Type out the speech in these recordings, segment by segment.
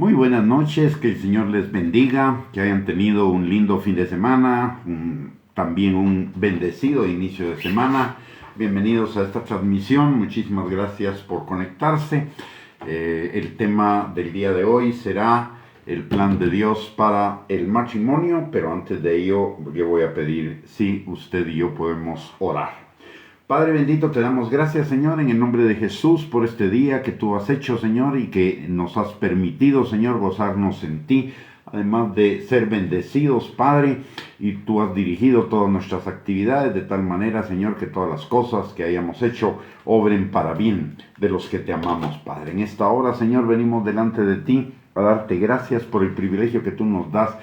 Muy buenas noches, que el Señor les bendiga, que hayan tenido un lindo fin de semana, también un bendecido inicio de semana. Bienvenidos a esta transmisión, muchísimas gracias por conectarse. El tema del día de hoy será el plan de Dios para el matrimonio, pero antes de ello yo voy a pedir si usted y yo podemos orar. Padre bendito, te damos gracias, Señor, en el nombre de Jesús por este día que tú has hecho, Señor, y que nos has permitido, Señor, gozarnos en ti, además de ser bendecidos, Padre, y tú has dirigido todas nuestras actividades de tal manera, Señor, que todas las cosas que hayamos hecho obren para bien de los que te amamos, Padre. En esta hora, Señor, venimos delante de ti a darte gracias por el privilegio que tú nos das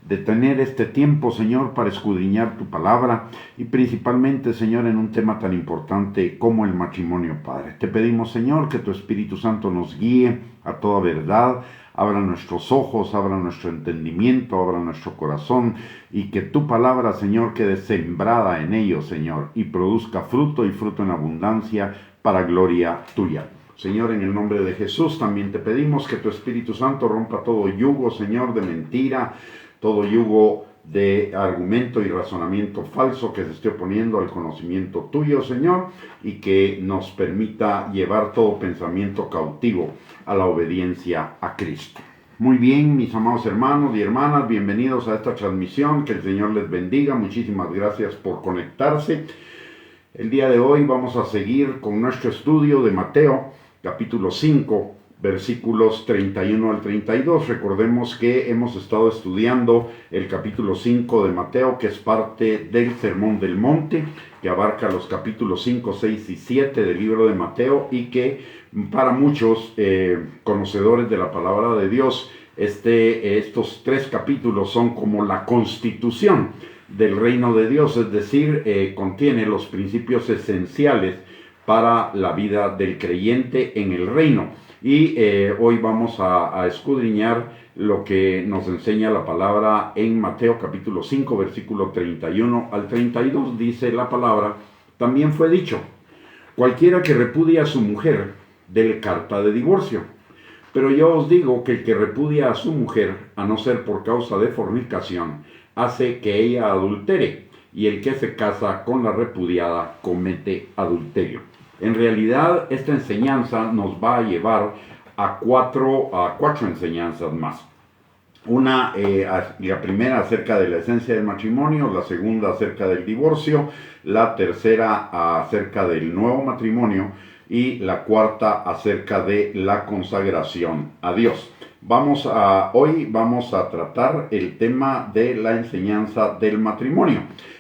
de tener este tiempo, Señor, para escudriñar tu palabra y principalmente, Señor, en un tema tan importante como el matrimonio, Padre. Te pedimos, Señor, que tu Espíritu Santo nos guíe a toda verdad, abra nuestros ojos, abra nuestro entendimiento, abra nuestro corazón y que tu palabra, Señor, quede sembrada en ellos, Señor, y produzca fruto y fruto en abundancia para gloria tuya. Señor, en el nombre de Jesús también te pedimos que tu Espíritu Santo rompa todo yugo, Señor, de mentira, todo yugo de argumento y razonamiento falso que se esté oponiendo al conocimiento tuyo, Señor, y que nos permita llevar todo pensamiento cautivo a la obediencia a Cristo. Muy bien, mis amados hermanos y hermanas, bienvenidos a esta transmisión, que el Señor les bendiga, muchísimas gracias por conectarse. El día de hoy vamos a seguir con nuestro estudio de Mateo, capítulo 5, versículos 31 al 32. Recordemos que hemos estado estudiando el capítulo 5 de Mateo, que es parte del Sermón del Monte, que abarca los capítulos 5, 6 y 7 del libro de Mateo, y que para muchos conocedores de la palabra de Dios, estos tres capítulos son como la constitución del reino de Dios, es decir, contiene los principios esenciales para la vida del creyente en el reino. Y hoy vamos a escudriñar lo que nos enseña la palabra en Mateo capítulo 5, versículo 31 al 32. Dice la palabra: también fue dicho, cualquiera que repudia a su mujer, dele carta de divorcio. Pero yo os digo que el que repudia a su mujer, a no ser por causa de fornicación, hace que ella adultere, y el que se casa con la repudiada comete adulterio. En realidad, esta enseñanza nos va a llevar a cuatro enseñanzas más. La primera acerca de la esencia del matrimonio, la segunda acerca del divorcio, la tercera acerca del nuevo matrimonio y la cuarta acerca de la consagración a Dios. Hoy vamos a tratar el tema de la enseñanza del matrimonio.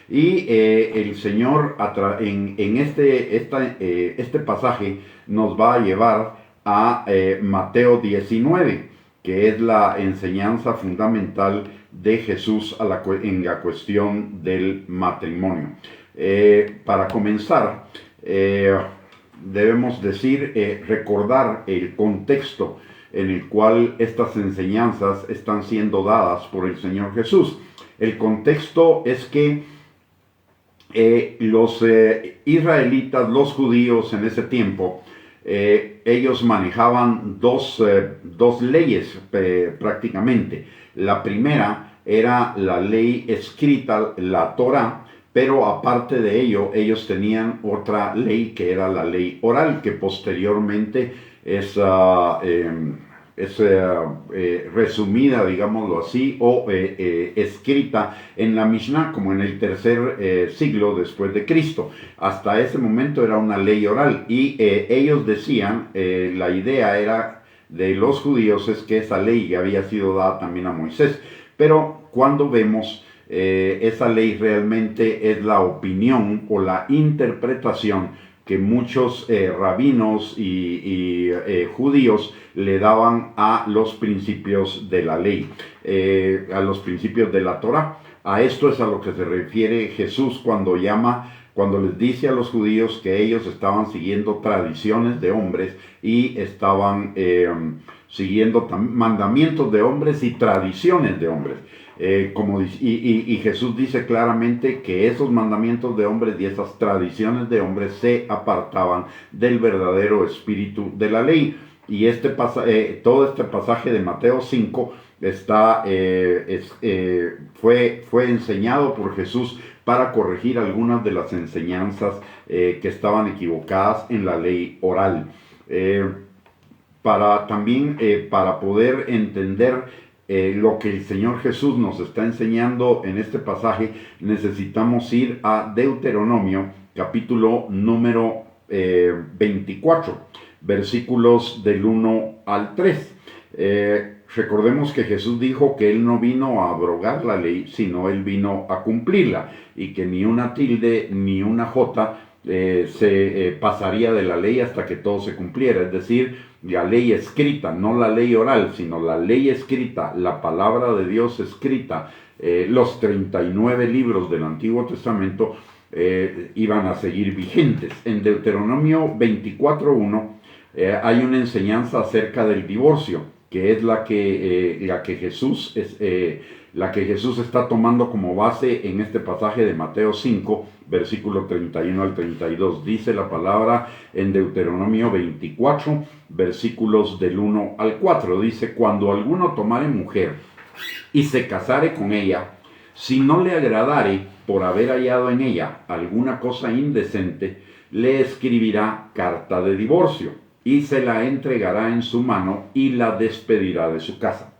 Y el Señor en este pasaje nos va a llevar a Mateo 19, que es la enseñanza fundamental de Jesús en la cuestión del matrimonio. Para comenzar, debemos recordar el contexto en el cual estas enseñanzas están siendo dadas por el Señor Jesús. El contexto es que los israelitas, los judíos en ese tiempo, ellos manejaban dos leyes prácticamente. La primera era la ley escrita, la Torá, pero aparte de ello, ellos tenían otra ley que era la ley oral, que posteriormente es resumida, digámoslo así, o escrita en la Mishnah, como en el tercer siglo después de Cristo. Hasta ese momento era una ley oral, y ellos decían, la idea era de los judíos es que esa ley ya había sido dada también a Moisés, pero cuando vemos esa ley realmente es la opinión o la interpretación que muchos rabinos y judíos le daban a los principios de la ley, a los principios de la Torá. A esto es a lo que se refiere Jesús cuando les dice a los judíos que ellos estaban siguiendo tradiciones de hombres y estaban siguiendo mandamientos de hombres y tradiciones de hombres. Y Jesús dice claramente que esos mandamientos de hombres y esas tradiciones de hombres se apartaban del verdadero espíritu de la ley. Y todo este pasaje de Mateo 5 fue enseñado por Jesús para corregir algunas de las enseñanzas que estaban equivocadas en la ley oral. Para poder entender lo que el Señor Jesús nos está enseñando en este pasaje, necesitamos ir a Deuteronomio, capítulo número 24, versículos del 1 al 3. Recordemos que Jesús dijo que Él no vino a abrogar la ley, sino Él vino a cumplirla, y que ni una tilde ni una jota se pasaría de la ley hasta que todo se cumpliera. Es decir, la ley escrita, no la ley oral, sino la ley escrita, la palabra de Dios escrita, los 39 libros del Antiguo Testamento iban a seguir vigentes. En Deuteronomio 24:1 hay una enseñanza acerca del divorcio, que es la que Jesús está tomando como base en este pasaje de Mateo 5, versículo 31 al 32. Dice la palabra en Deuteronomio 24, versículos del 1 al 4. Dice: cuando alguno tomare mujer y se casare con ella, si no le agradare por haber hallado en ella alguna cosa indecente, le escribirá carta de divorcio y se la entregará en su mano y la despedirá de su casa.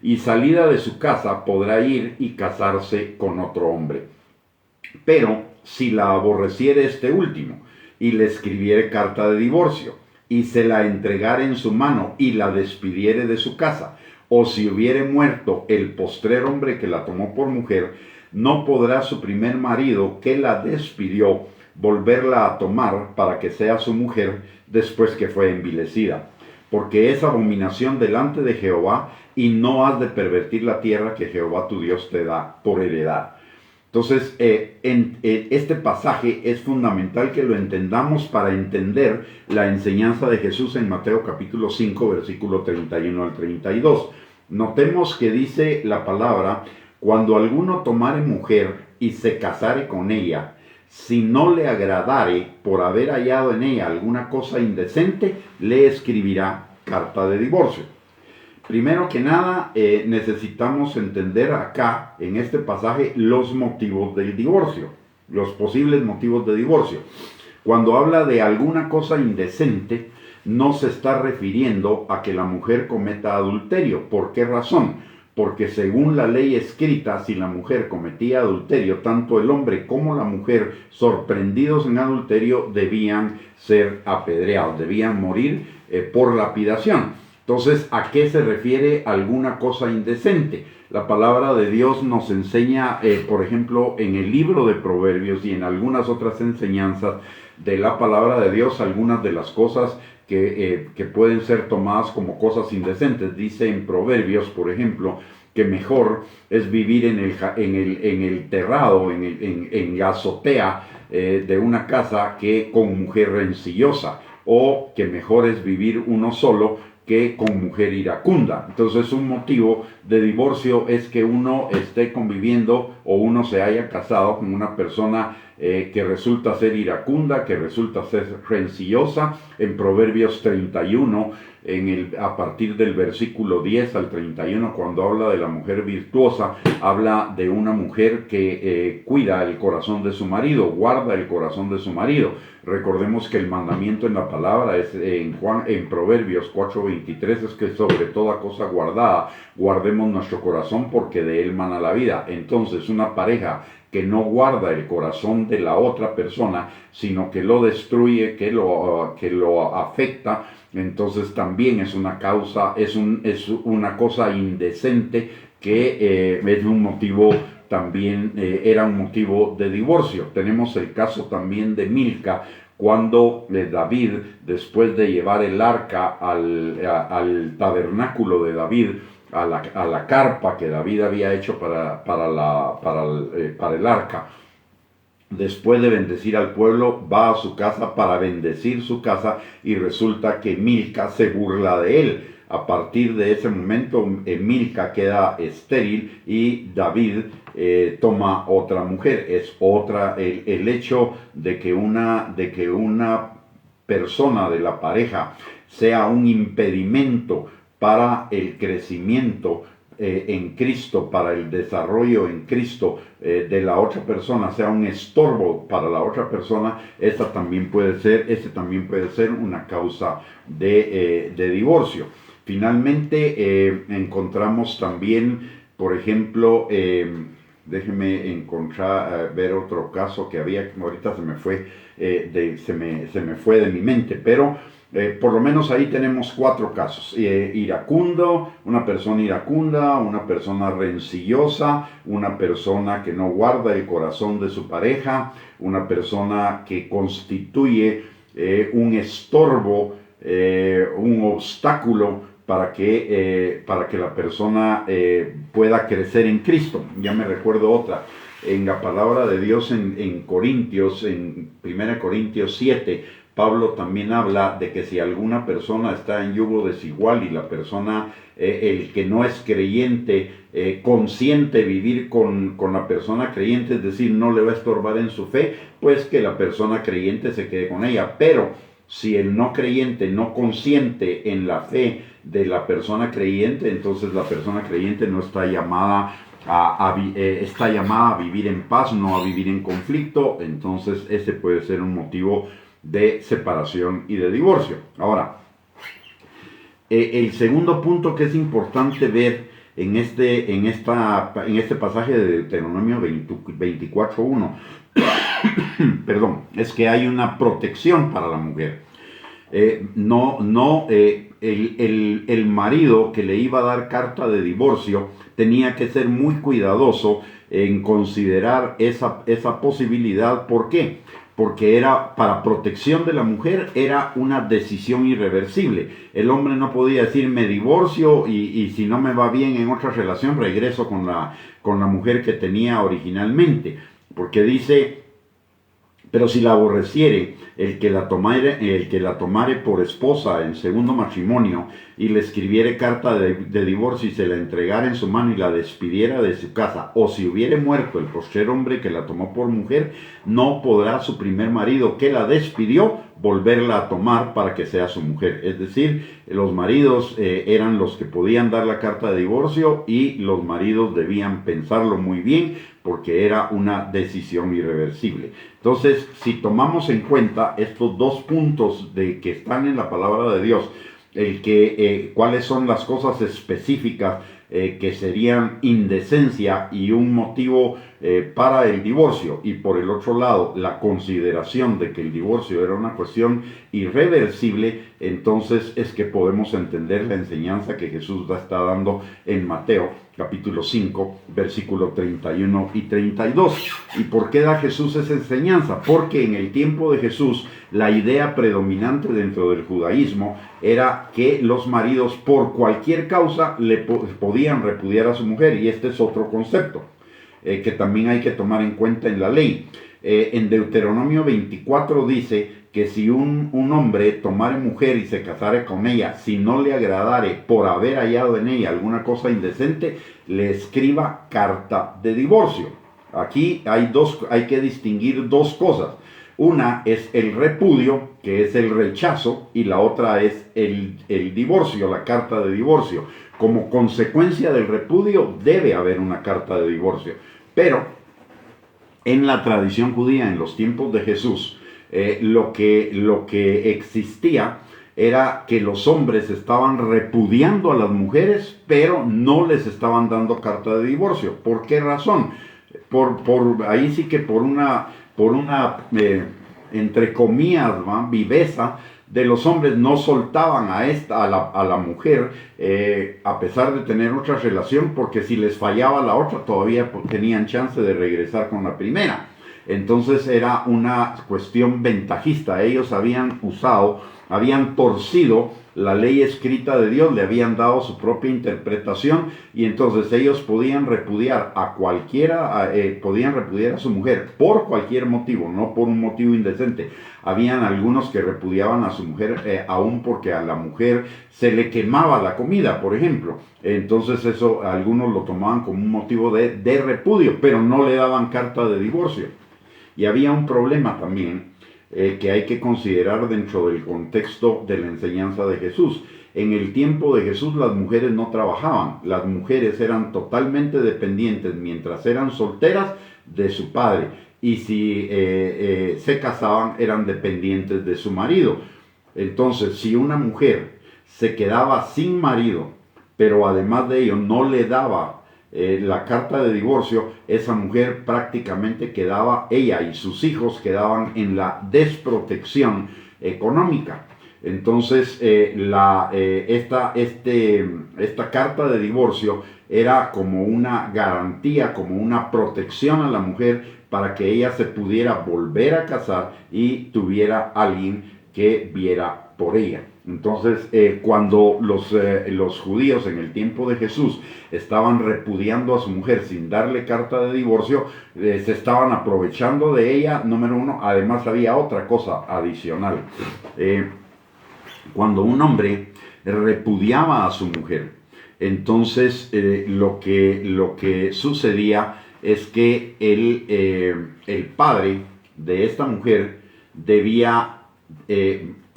Y salida de su casa podrá ir y casarse con otro hombre. Pero si la aborreciere este último y le escribiere carta de divorcio y se la entregare en su mano y la despidiere de su casa, o si hubiere muerto el postrer hombre que la tomó por mujer, no podrá su primer marido que la despidió volverla a tomar para que sea su mujer después que fue envilecida, porque es abominación delante de Jehová, y no has de pervertir la tierra que Jehová tu Dios te da por heredad. Entonces, este pasaje es fundamental que lo entendamos para entender la enseñanza de Jesús en Mateo capítulo 5, versículo 31 al 32. Notemos que dice la palabra: cuando alguno tomare mujer y se casare con ella, si no le agradare por haber hallado en ella alguna cosa indecente, le escribirá carta de divorcio. Primero que nada, necesitamos entender acá, en este pasaje, los motivos del divorcio, los posibles motivos de divorcio. Cuando habla de alguna cosa indecente, no se está refiriendo a que la mujer cometa adulterio. ¿Por qué razón? Porque según la ley escrita, si la mujer cometía adulterio, tanto el hombre como la mujer, sorprendidos en adulterio, debían ser apedreados, debían morir por lapidación. Entonces, ¿a qué se refiere alguna cosa indecente? La palabra de Dios nos enseña, por ejemplo, en el libro de Proverbios y en algunas otras enseñanzas de la palabra de Dios, algunas de las cosas que pueden ser tomadas como cosas indecentes. Dice en Proverbios, por ejemplo, que mejor es vivir en el terrado, en la azotea de una casa, que con mujer rencillosa, o que mejor es vivir uno solo que con mujer iracunda. Entonces, un motivo de divorcio es que uno esté conviviendo o uno se haya casado con una persona que resulta ser iracunda, que resulta ser rencillosa. En Proverbios 31, a partir del versículo 10 al 31, cuando habla de la mujer virtuosa, habla de una mujer que cuida el corazón de su marido, guarda el corazón de su marido. Recordemos que el mandamiento en la palabra es en Proverbios 4:23, es que sobre toda cosa guardada guardemos nuestro corazón, porque de él mana la vida. Entonces, una pareja que no guarda el corazón de la otra persona, sino que lo destruye, que lo afecta, entonces también es una causa, es una cosa indecente, que es un motivo también, era un motivo de divorcio. Tenemos el caso también de Milca, cuando David, después de llevar el arca al tabernáculo de David, a la carpa que David había hecho para el arca, después de bendecir al pueblo, va a su casa para bendecir su casa, y resulta que Milca se burla de él. A partir de ese momento, Milca queda estéril y David toma otra mujer. Es el hecho de que una persona de la pareja sea un impedimento para el crecimiento en Cristo, para el desarrollo en Cristo de la otra persona, sea un estorbo para la otra persona, ese también puede ser una causa de divorcio. Finalmente, encontramos también, por ejemplo, déjeme encontrar, ver otro caso que había, ahorita se me fue de mi mente, pero por lo menos ahí tenemos 4 casos. Iracundo, una persona iracunda, una persona rencillosa, una persona que no guarda el corazón de su pareja, una persona que constituye un estorbo, un obstáculo para que la persona pueda crecer en Cristo. Ya me recuerdo otra. En la palabra de Dios en Corintios, en 1 Corintios 7, Pablo también habla de que si alguna persona está en yugo desigual y la persona, el que no es creyente, consiente vivir con la persona creyente, es decir, no le va a estorbar en su fe, pues que la persona creyente se quede con ella. Pero si el no creyente no consiente en la fe de la persona creyente, entonces la persona creyente no está llamada está llamada a vivir en paz, no a vivir en conflicto. Entonces ese puede ser un motivo de separación y de divorcio. Ahora, el segundo punto que es importante ver en este pasaje de Deuteronomio 24:1 perdón, es que hay una protección para la mujer. El marido que le iba a dar carta de divorcio tenía que ser muy cuidadoso en considerar esa posibilidad. ¿Por qué? Porque era para protección de la mujer, era una decisión irreversible. El hombre no podía decir me divorcio y si no me va bien en otra relación regreso con la mujer que tenía originalmente, porque dice: pero si la aborreciere el que la tomare por esposa en segundo matrimonio y le escribiere carta de divorcio y se la entregara en su mano y la despidiera de su casa, o si hubiere muerto el postrer hombre que la tomó por mujer, no podrá su primer marido que la despidió volverla a tomar para que sea su mujer. Es decir, los maridos eran los que podían dar la carta de divorcio y los maridos debían pensarlo muy bien porque era una decisión irreversible. Entonces, si tomamos en cuenta estos 2 puntos que están en la palabra de Dios, cuáles son las cosas específicas que serían indecencia y un motivo para el divorcio, y por el otro lado la consideración de que el divorcio era una cuestión irreversible, entonces es que podemos entender la enseñanza que Jesús está dando en Mateo capítulo 5, versículo 31 y 32. ¿Y por qué da Jesús esa enseñanza? Porque en el tiempo de Jesús la idea predominante dentro del judaísmo era que los maridos por cualquier causa le podían repudiar a su mujer, y este es otro concepto que también hay que tomar en cuenta en la ley. En Deuteronomio 24 dice que si un hombre tomare mujer y se casare con ella, si no le agradare por haber hallado en ella alguna cosa indecente, le escriba carta de divorcio. Aquí hay que distinguir 2 cosas. Una es el repudio, que es el rechazo, y la otra es el divorcio, la carta de divorcio. Como consecuencia del repudio debe haber una carta de divorcio. Pero en la tradición judía, en los tiempos de Jesús, lo que existía era que los hombres estaban repudiando a las mujeres, pero no les estaban dando carta de divorcio. ¿Por qué razón? Ahí sí que por una entre comillas, viveza de los hombres, no soltaban a la mujer a pesar de tener otra relación, porque si les fallaba la otra todavía tenían chance de regresar con la primera. Entonces era una cuestión ventajista. Ellos habían torcido la ley escrita de Dios, le habían dado su propia interpretación, y entonces ellos podían repudiar a cualquiera, podían repudiar a su mujer por cualquier motivo, no por un motivo indecente. Habían algunos que repudiaban a su mujer aún porque a la mujer se le quemaba la comida, por ejemplo. Entonces eso algunos lo tomaban como un motivo de repudio, pero no le daban carta de divorcio. Y había un problema también, que hay que considerar dentro del contexto de la enseñanza de Jesús. En el tiempo de Jesús las mujeres no trabajaban, las mujeres eran totalmente dependientes mientras eran solteras de su padre, y si se casaban eran dependientes de su marido. Entonces, si una mujer se quedaba sin marido, pero además de ello no le daba la carta de divorcio, esa mujer prácticamente quedaba, ella y sus hijos quedaban en la desprotección económica. Entonces, esta carta de divorcio era como una garantía, como una protección a la mujer para que ella se pudiera volver a casar y tuviera alguien que viera por ella. Entonces, cuando los judíos en el tiempo de Jesús estaban repudiando a su mujer sin darle carta de divorcio, se estaban aprovechando de ella, número uno. Además, había otra cosa adicional. Cuando un hombre repudiaba a su mujer, entonces lo que sucedía es que el padre de esta mujer debía,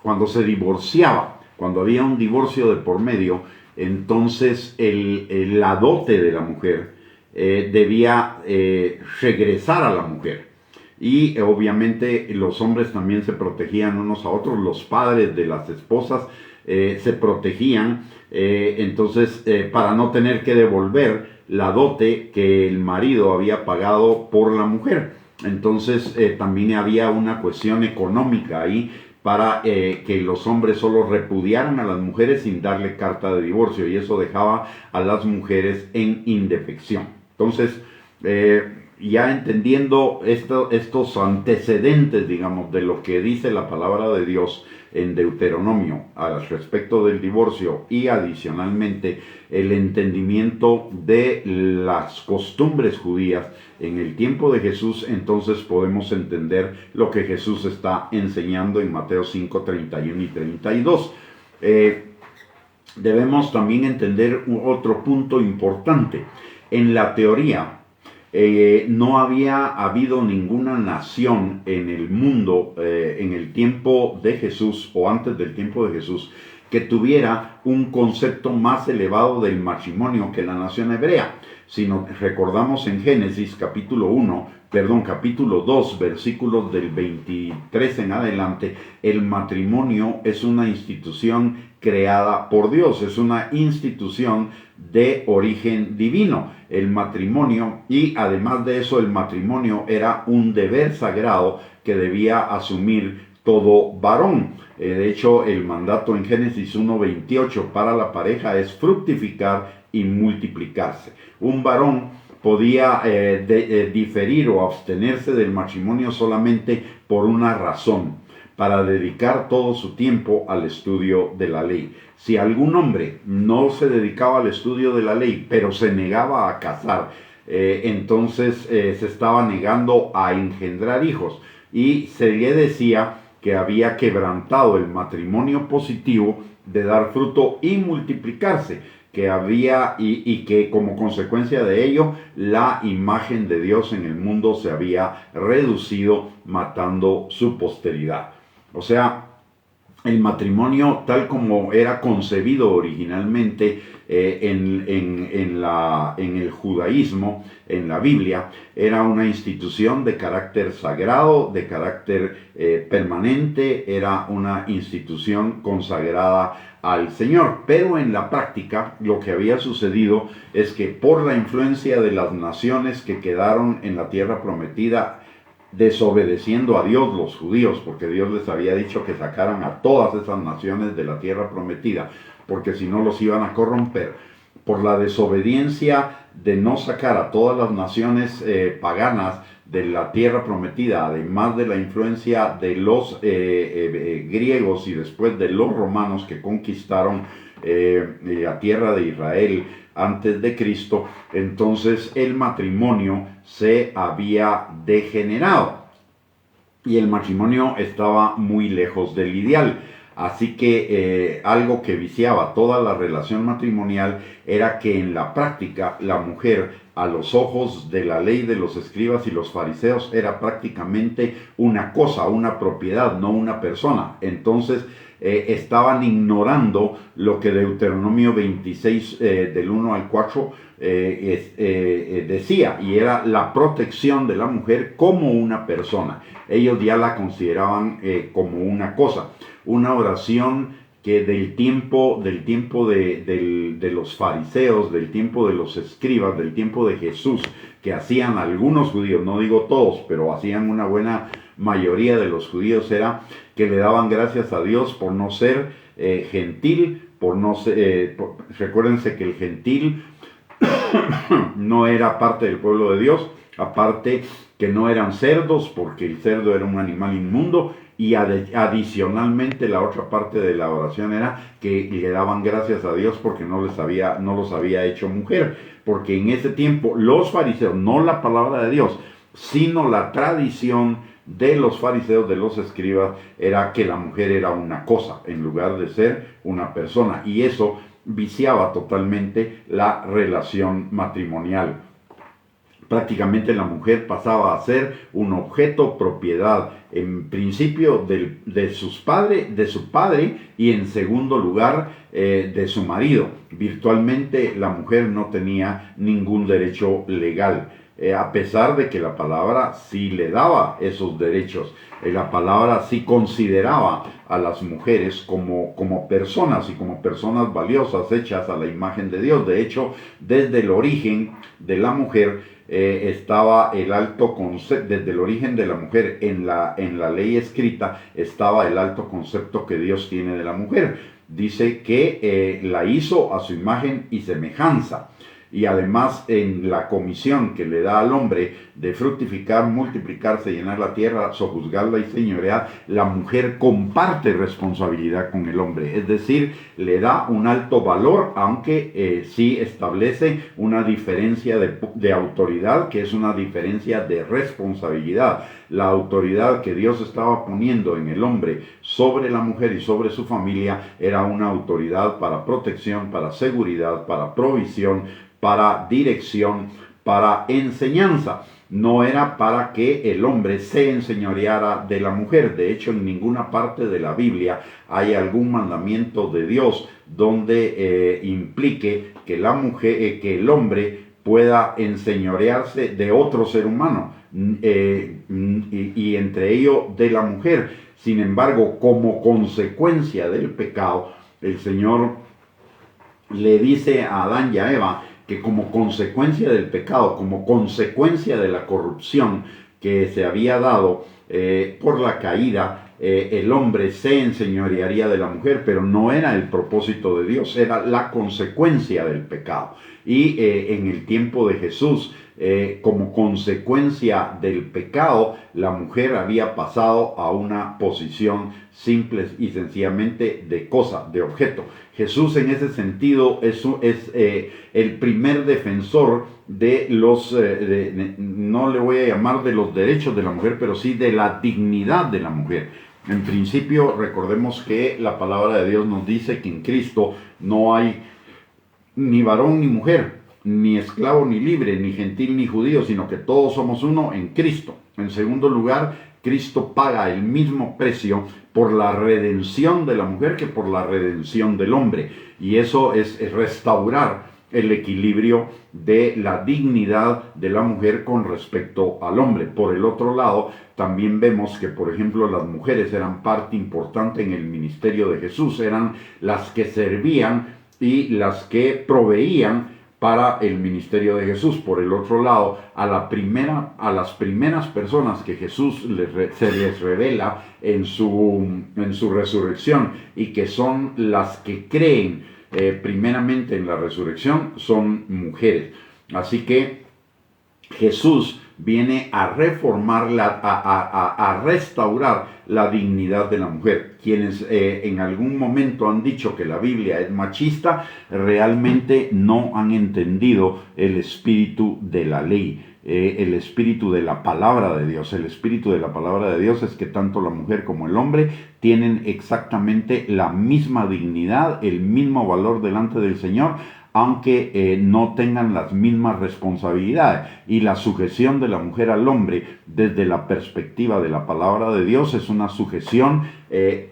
cuando se divorciaba, cuando había un divorcio de por medio, entonces la dote de la mujer debía regresar a la mujer. Y obviamente los hombres también se protegían unos a otros, los padres de las esposas se protegían, entonces para no tener que devolver la dote que el marido había pagado por la mujer. Entonces también había una cuestión económica ahí para que los hombres solo repudiaran a las mujeres sin darle carta de divorcio, y eso dejaba a las mujeres en indefección. Entonces, ya entendiendo estos antecedentes, digamos, de lo que dice la palabra de Dios en Deuteronomio al respecto del divorcio, y adicionalmente el entendimiento de las costumbres judías en el tiempo de Jesús, entonces podemos entender lo que Jesús está enseñando en Mateo 5, 31 y 32. Debemos también entender otro punto importante. En la teoría, no había habido ninguna nación en el mundo en el tiempo de Jesús o antes del tiempo de Jesús que tuviera un concepto más elevado del matrimonio que la nación hebrea. Si nos recordamos en Génesis capítulo 2, versículos del 23 en adelante, el matrimonio es una institución creada por Dios, es una institución de origen divino, el matrimonio, y además de eso el matrimonio era un deber sagrado que debía asumir todo varón. De hecho, el mandato en Génesis 1:28 para la pareja es fructificar y multiplicarse. Un varón podía diferir o abstenerse del matrimonio solamente por una razón: para dedicar todo su tiempo al estudio de la ley. Si algún hombre no se dedicaba al estudio de la ley, pero se negaba a casar, entonces se estaba negando a engendrar hijos, y se le decía que había quebrantado el matrimonio positivo de dar fruto y multiplicarse, que había y que como consecuencia de ello la imagen de Dios en el mundo se había reducido, matando su posteridad. O sea, el matrimonio tal como era concebido originalmente en el judaísmo, en la Biblia, era una institución de carácter sagrado, de carácter permanente, era una institución consagrada al Señor. Pero en la práctica lo que había sucedido es que por la influencia de las naciones que quedaron en la tierra prometida, desobedeciendo a Dios, los judíos, porque Dios les había dicho que sacaran a todas esas naciones de la tierra prometida, porque si no los iban a corromper. Por la desobediencia de no sacar a todas las naciones paganas de la tierra prometida, además de la influencia de los griegos y después de los romanos que conquistaron la tierra de Israel antes de Cristo, entonces el matrimonio se había degenerado y el matrimonio estaba muy lejos del ideal. Así que algo que viciaba toda la relación matrimonial era que en la práctica la mujer, a los ojos de la ley de los escribas y los fariseos, era prácticamente una cosa, una propiedad, no una persona. Entonces estaban ignorando lo que Deuteronomio 26 del 1 al 4 decía, y era la protección de la mujer como una persona. Ellos ya la consideraban como una cosa. Una oración que del tiempo de los fariseos, del tiempo de los escribas, del tiempo de Jesús, que hacían algunos judíos, no digo todos, pero hacían una buena mayoría de los judíos, era que le daban gracias a Dios por no ser gentil, por no ser, recuérdense que el gentil no era parte del pueblo de Dios, aparte que no eran cerdos, porque el cerdo era un animal inmundo, y adicionalmente la otra parte de la oración era que le daban gracias a Dios porque no los había hecho mujer, porque en ese tiempo los fariseos, no la palabra de Dios, sino la tradición de los fariseos, de los escribas, era que la mujer era una cosa en lugar de ser una persona, y eso viciaba totalmente la relación matrimonial. Prácticamente la mujer pasaba a ser un objeto propiedad, en principio de su padre, y en segundo lugar de su marido. Virtualmente la mujer no tenía ningún derecho legal, a pesar de que la palabra sí le daba esos derechos. La palabra sí consideraba a las mujeres como personas y como personas valiosas, hechas a la imagen de Dios. De hecho, desde el origen de la mujer estaba el alto concepto, desde el origen de la mujer en la ley escrita estaba el alto concepto que Dios tiene de la mujer. Dice que la hizo a su imagen y semejanza. Y además en la comisión que le da al hombre de fructificar, multiplicarse, llenar la tierra, sojuzgarla y señorear, la mujer comparte responsabilidad con el hombre. Es decir, le da un alto valor, aunque sí establece una diferencia de autoridad, que es una diferencia de responsabilidad. La autoridad que Dios estaba poniendo en el hombre sobre la mujer y sobre su familia era una autoridad para protección, para seguridad, para provisión, para dirección, para enseñanza. No era para que el hombre se enseñoreara de la mujer. De hecho, en ninguna parte de la Biblia hay algún mandamiento de Dios donde implique que la mujer, que el hombre pueda enseñorearse de otro ser humano, y entre ellos de la mujer. Sin embargo, como consecuencia del pecado, el Señor le dice a Adán y a Eva que como consecuencia del pecado, como consecuencia de la corrupción que se había dado por la caída, el hombre se enseñorearía de la mujer, pero no era el propósito de Dios, era la consecuencia del pecado. Y en el tiempo de Jesús, como consecuencia del pecado, la mujer había pasado a una posición simple y sencillamente de cosa, de objeto. Jesús en ese sentido es el primer defensor de los, no le voy a llamar de los derechos de la mujer, pero sí de la dignidad de la mujer. En principio, recordemos que la palabra de Dios nos dice que en Cristo no hay ni varón ni mujer, ni esclavo ni libre, ni gentil ni judío, sino que todos somos uno en Cristo. En segundo lugar, Cristo paga el mismo precio por la redención de la mujer que por la redención del hombre. Y eso es restaurar el equilibrio de la dignidad de la mujer con respecto al hombre. Por el otro lado, también vemos que, por ejemplo, las mujeres eran parte importante en el ministerio de Jesús. Eran las que servían y las que proveían para el ministerio de Jesús. Por el otro lado, a las primeras personas que Jesús se les revela en su resurrección y que son las que creen primeramente en la resurrección, son mujeres. Así que Jesús viene a reformar, a restaurar la dignidad de la mujer. Quienes en algún momento han dicho que la Biblia es machista, realmente no han entendido el espíritu de la ley. el espíritu de la palabra de Dios. El espíritu de la palabra de Dios es que tanto la mujer como el hombre tienen exactamente la misma dignidad, el mismo valor delante del Señor, aunque no tengan las mismas responsabilidades. Y la sujeción de la mujer al hombre desde la perspectiva de la palabra de Dios es una sujeción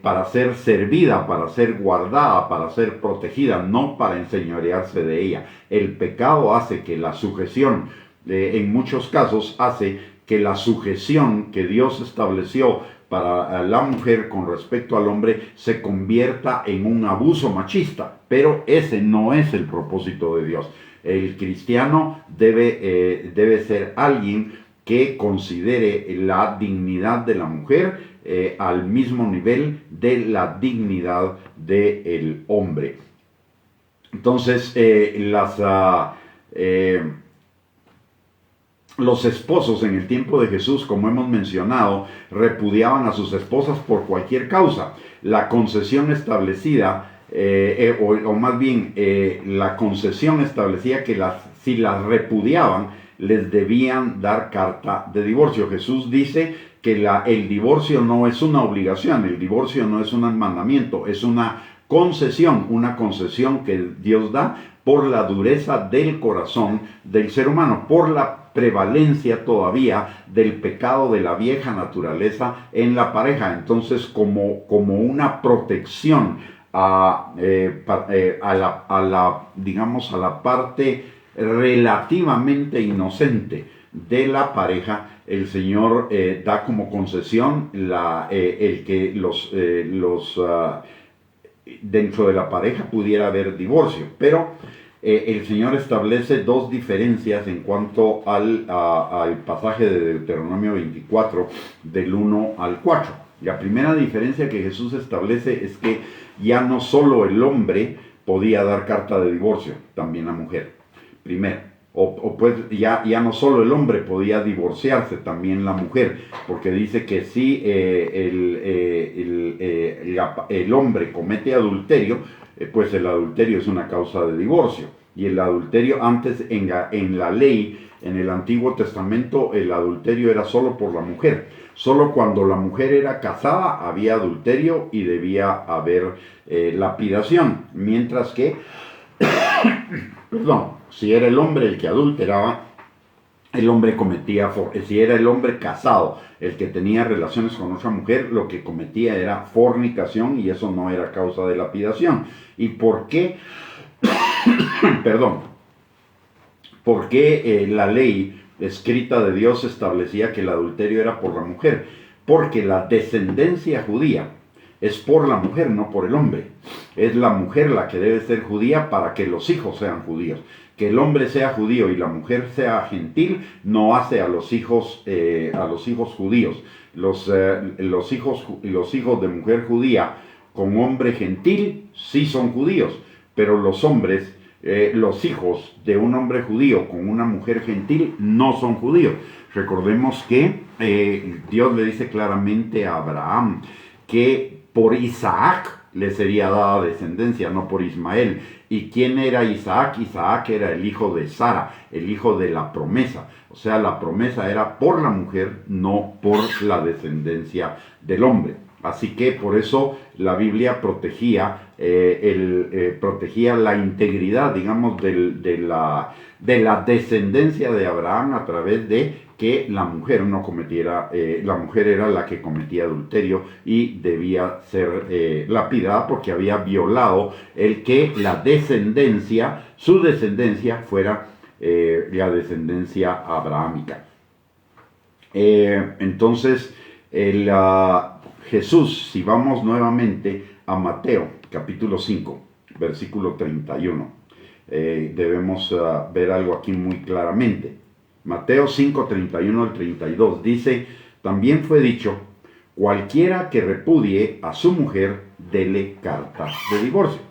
para ser servida, para ser guardada, para ser protegida, no para enseñorearse de ella. El pecado hace que la sujeción, en muchos casos, hace que la sujeción que Dios estableció para la mujer con respecto al hombre se convierta en un abuso machista, pero ese no es el propósito de Dios. El cristiano debe ser alguien que considere la dignidad de la mujer al mismo nivel de la dignidad del hombre. Entonces, los esposos en el tiempo de Jesús, como hemos mencionado, repudiaban a sus esposas por cualquier causa. La concesión establecida, o más bien la concesión establecía que si las repudiaban, les debían dar carta de divorcio. Jesús dice que el divorcio no es una obligación, el divorcio no es un mandamiento, es una concesión que Dios da por la dureza del corazón del ser humano, por la prevalencia todavía del pecado de la vieja naturaleza en la pareja. Entonces, como una protección a la parte relativamente inocente de la pareja, el Señor da como concesión el que dentro de la pareja pudiera haber divorcio, pero el Señor establece dos diferencias en cuanto al pasaje de Deuteronomio 24, del 1 al 4. La primera diferencia que Jesús establece es que ya no solo el hombre podía dar carta de divorcio, también la mujer. Primero. Pues ya no solo el hombre podía divorciarse, también la mujer, porque dice que si el hombre comete adulterio, pues el adulterio es una causa de divorcio. Y el adulterio antes en la ley, en el Antiguo Testamento, el adulterio era solo por la mujer. Solo cuando la mujer era casada había adulterio y debía haber lapidación, mientras que si era el hombre el que adulteraba, el hombre cometía, si era el hombre casado el que tenía relaciones con otra mujer, lo que cometía era fornicación y eso no era causa de lapidación. ¿Y por qué? ¿Por qué la ley escrita de Dios establecía que el adulterio era por la mujer? Porque la descendencia judía es por la mujer, no por el hombre. Es la mujer la que debe ser judía para que los hijos sean judíos. Que el hombre sea judío y la mujer sea gentil no hace a los hijos judíos. Los hijos de mujer judía con hombre gentil sí son judíos, pero los hijos de un hombre judío con una mujer gentil no son judíos. Recordemos que Dios le dice claramente a Abraham que por Isaac le sería dada descendencia, no por Ismael. ¿Y quién era Isaac? Isaac era el hijo de Sara, el hijo de la promesa. O sea, la promesa era por la mujer, no por la descendencia del hombre. Así que por eso la Biblia protegía la integridad, digamos, de la descendencia de Abraham a través de que la mujer no cometiera, la mujer era la que cometía adulterio y debía ser lapidada porque había violado el que su descendencia fuera la descendencia abrahámica. Entonces, Jesús, si vamos nuevamente a Mateo, capítulo 5, versículo 31, debemos ver algo aquí muy claramente. Mateo 5, 31 al 32 dice: también fue dicho, cualquiera que repudie a su mujer, dele carta de divorcio.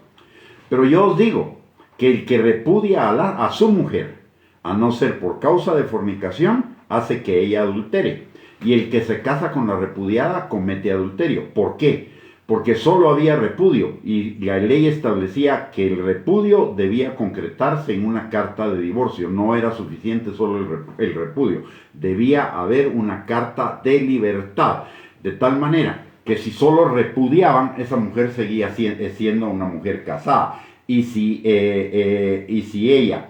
Pero yo os digo que el que repudia a su mujer, a no ser por causa de fornicación, hace que ella adultere. Y el que se casa con la repudiada comete adulterio. ¿Por qué? porque solo había repudio y la ley establecía que el repudio debía concretarse en una carta de divorcio. No era suficiente solo el repudio, debía haber una carta de libertad, de tal manera que si solo repudiaban, esa mujer seguía siendo una mujer casada. Y si ella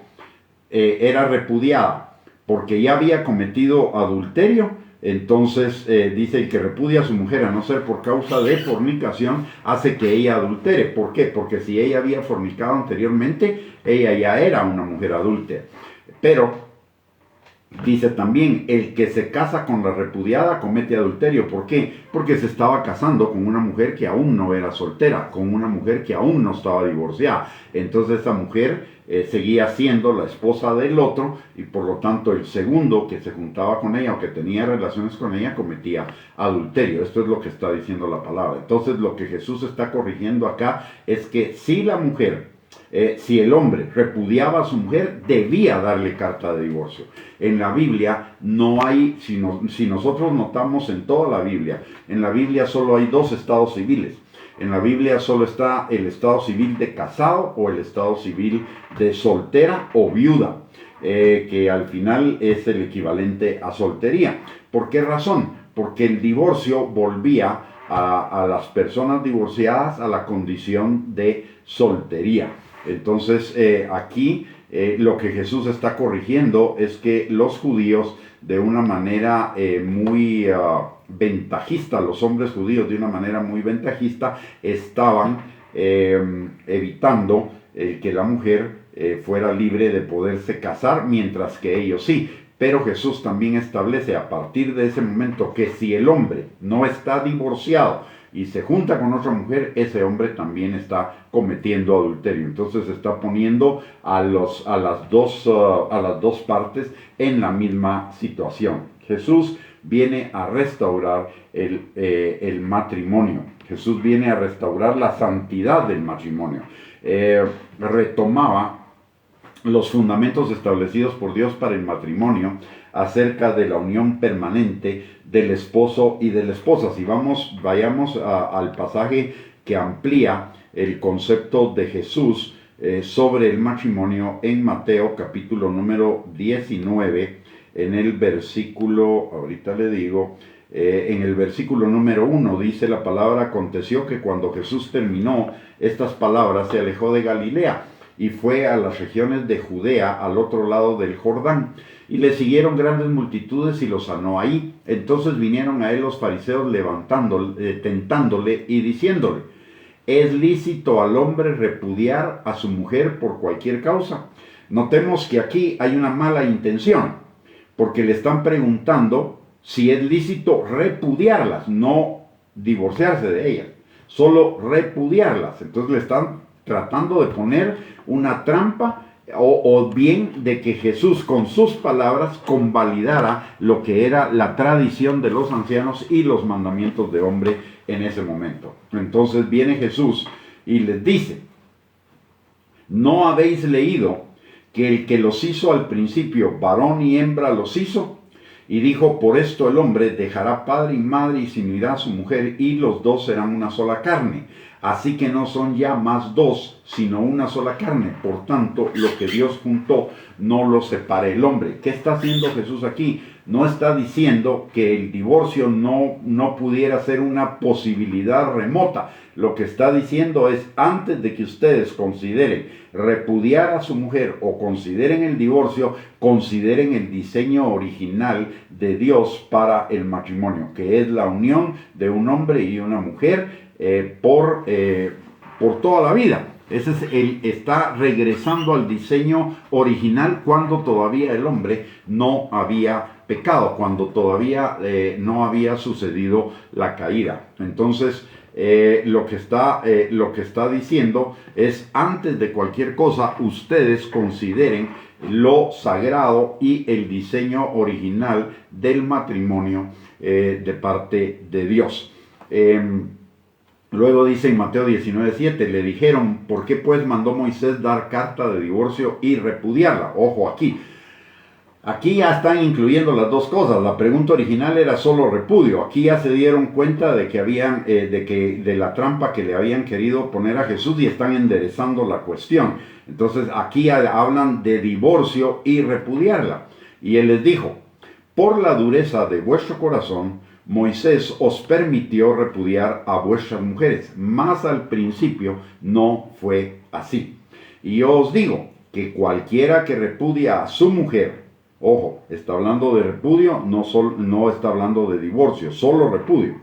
era repudiada porque ya había cometido adulterio, entonces dice: el que repudia a su mujer, a no ser por causa de fornicación, hace que ella adultere. ¿Por qué? Porque si ella había fornicado anteriormente, ella ya era una mujer adúltera. Pero dice también: el que se casa con la repudiada comete adulterio. ¿Por qué? Porque se estaba casando con una mujer que aún no era soltera, con una mujer que aún no estaba divorciada. Entonces esa mujer seguía siendo la esposa del otro, y por lo tanto el segundo que se juntaba con ella o que tenía relaciones con ella cometía adulterio. Esto es lo que está diciendo la palabra. Entonces lo que Jesús está corrigiendo acá es que si la mujer, si el hombre repudiaba a su mujer, debía darle carta de divorcio. En la Biblia no hay, si nosotros notamos en toda la Biblia, en la Biblia solo hay dos estados civiles. En la Biblia solo está el estado civil de casado o el estado civil de soltera o viuda, que al final es el equivalente a soltería. ¿Por qué razón? Porque el divorcio volvía a las personas divorciadas a la condición de soltería. Entonces aquí lo que Jesús está corrigiendo es que los judíos, de una manera muy ventajista, los hombres judíos de una manera muy ventajista estaban evitando que la mujer fuera libre de poderse casar, mientras que ellos sí. Pero Jesús también establece a partir de ese momento que si el hombre no está divorciado y se junta con otra mujer, ese hombre también está cometiendo adulterio. Entonces está poniendo a las dos partes en la misma situación. Jesús viene a restaurar el matrimonio. Jesús viene a restaurar la santidad del matrimonio. Retomaba los fundamentos establecidos por Dios para el matrimonio acerca de la unión permanente del esposo y de la esposa. Si vayamos al pasaje que amplía el concepto de Jesús sobre el matrimonio en Mateo capítulo número 19, en el versículo, ahorita le digo, en el versículo número 1 dice la palabra: aconteció que cuando Jesús terminó estas palabras, se alejó de Galilea y fue a las regiones de Judea, al otro lado del Jordán. Y le siguieron grandes multitudes y lo sanó ahí. Entonces vinieron a él los fariseos tentándole y diciéndole: ¿es lícito al hombre repudiar a su mujer por cualquier causa? Notemos que aquí hay una mala intención, porque le están preguntando si es lícito repudiarlas, no divorciarse de ellas, solo repudiarlas. Entonces le están tratando de poner una trampa, o bien de que Jesús con sus palabras convalidara lo que era la tradición de los ancianos y los mandamientos de hombre en ese momento. Entonces viene Jesús y les dice: ¿no habéis leído que el que los hizo al principio, varón y hembra los hizo? Y dijo: por esto el hombre dejará padre y madre y se unirá a su mujer, y los dos serán una sola carne. Así que no son ya más dos, sino una sola carne. Por tanto, lo que Dios juntó, no lo separe el hombre. ¿Qué está haciendo Jesús aquí? No está diciendo que el divorcio no pudiera ser una posibilidad remota. Lo que está diciendo es: antes de que ustedes consideren repudiar a su mujer o consideren el divorcio, consideren el diseño original de Dios para el matrimonio, que es la unión de un hombre y una mujer por toda la vida. Él está regresando al diseño original cuando todavía el hombre no había pecado, cuando todavía no había sucedido la caída. Entonces lo que está diciendo es: antes de cualquier cosa, ustedes consideren lo sagrado y el diseño original del matrimonio de parte de Dios. Luego dice en Mateo 19:7, le dijeron: ¿por qué pues mandó Moisés dar carta de divorcio y repudiarla? Ojo aquí, Aquí ya están incluyendo las dos cosas. La pregunta original era solo repudio. Aquí ya se dieron cuenta de que de la trampa que le habían querido poner a Jesús y están enderezando la cuestión. Entonces aquí hablan de divorcio y repudiarla. Y él les dijo: por la dureza de vuestro corazón, Moisés os permitió repudiar a vuestras mujeres, mas al principio no fue así. Y yo os digo que cualquiera que repudia a su mujer, ojo, está hablando de repudio, no está hablando de divorcio, solo repudio.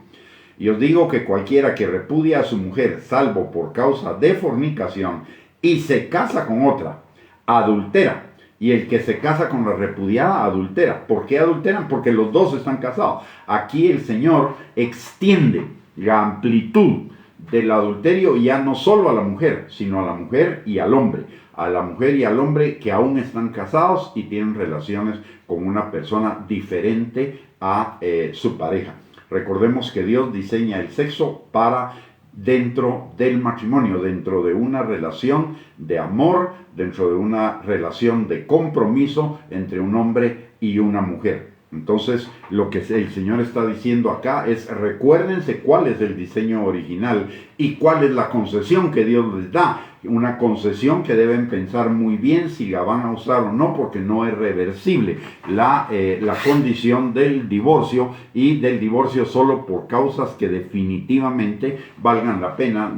Y os digo que cualquiera que repudia a su mujer, salvo por causa de fornicación, y se casa con otra, adultera. Y el que se casa con la repudiada, adultera. ¿Por qué adulteran? Porque los dos están casados. Aquí el Señor extiende la amplitud del adulterio ya no solo a la mujer, sino a la mujer y al hombre. A la mujer y al hombre que aún están casados y tienen relaciones con una persona diferente a su pareja. Recordemos que Dios diseña el sexo para dentro del matrimonio, dentro de una relación de amor, dentro de una relación de compromiso entre un hombre y una mujer. Entonces, lo que el Señor está diciendo acá es: recuérdense cuál es el diseño original y cuál es la concesión que Dios les da. Una concesión que deben pensar muy bien si la van a usar o no, porque no es reversible la condición del divorcio, y del divorcio solo por causas que definitivamente valgan la pena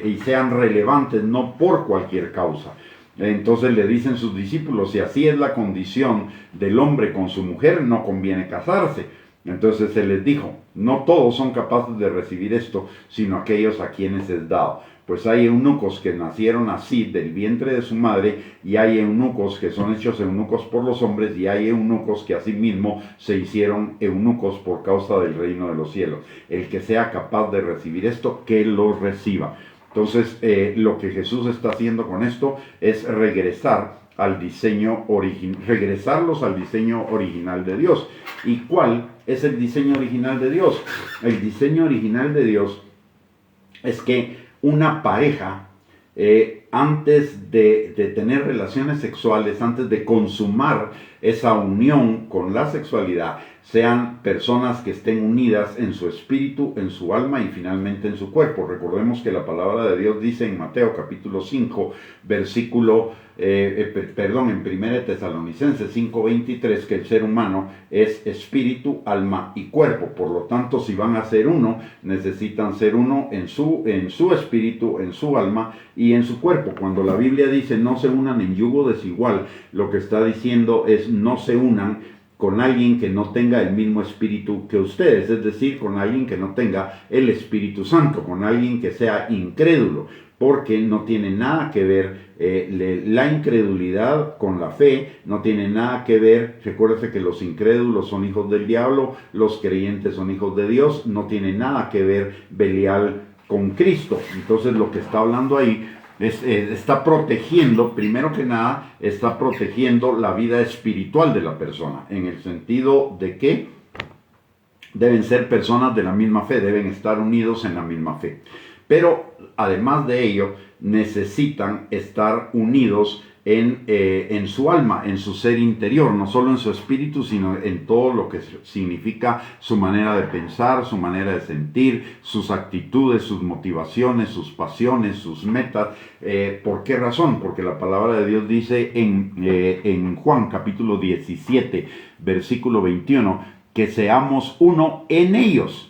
y sean relevantes, no por cualquier causa. Entonces le dicen sus discípulos: si así es la condición del hombre con su mujer, no conviene casarse. Entonces se les dijo: no todos son capaces de recibir esto, sino aquellos a quienes es dado. Pues hay eunucos que nacieron así del vientre de su madre, y hay eunucos que son hechos eunucos por los hombres, y hay eunucos que asimismo se hicieron eunucos por causa del reino de los cielos. El que sea capaz de recibir esto, que lo reciba. Entonces, lo que Jesús está haciendo con esto es regresarlos al diseño original de Dios. ¿Y cuál es el diseño original de Dios? El diseño original de Dios es que una pareja, antes de tener relaciones sexuales, antes de consumar esa unión con la sexualidad, sean personas que estén unidas en su espíritu, en su alma y finalmente en su cuerpo. Recordemos que la palabra de Dios dice en Mateo capítulo 5, en 1 Tesalonicenses 5:23, que el ser humano es espíritu, alma y cuerpo. Por lo tanto, si van a ser uno, necesitan ser uno en su espíritu, en su alma y en su cuerpo. Cuando la Biblia dice no se unan en yugo desigual, lo que está diciendo es no se unan con alguien que no tenga el mismo espíritu que ustedes, es decir, con alguien que no tenga el Espíritu Santo, con alguien que sea incrédulo, porque no tiene nada que ver la incredulidad con la fe, no tiene nada que ver. Recuérdese que los incrédulos son hijos del diablo, los creyentes son hijos de Dios, no tiene nada que ver Belial con Cristo. Entonces lo que está hablando ahí está protegiendo, primero que nada, está protegiendo la vida espiritual de la persona, en el sentido de que deben ser personas de la misma fe, deben estar unidos en la misma fe. Pero además de ello, necesitan estar unidos en su alma, en su ser interior, no solo en su espíritu, sino en todo lo que significa su manera de pensar, su manera de sentir, sus actitudes, sus motivaciones, sus pasiones, sus metas. ¿Por qué razón? Porque la palabra de Dios dice en Juan capítulo 17, versículo 21, que seamos uno en ellos.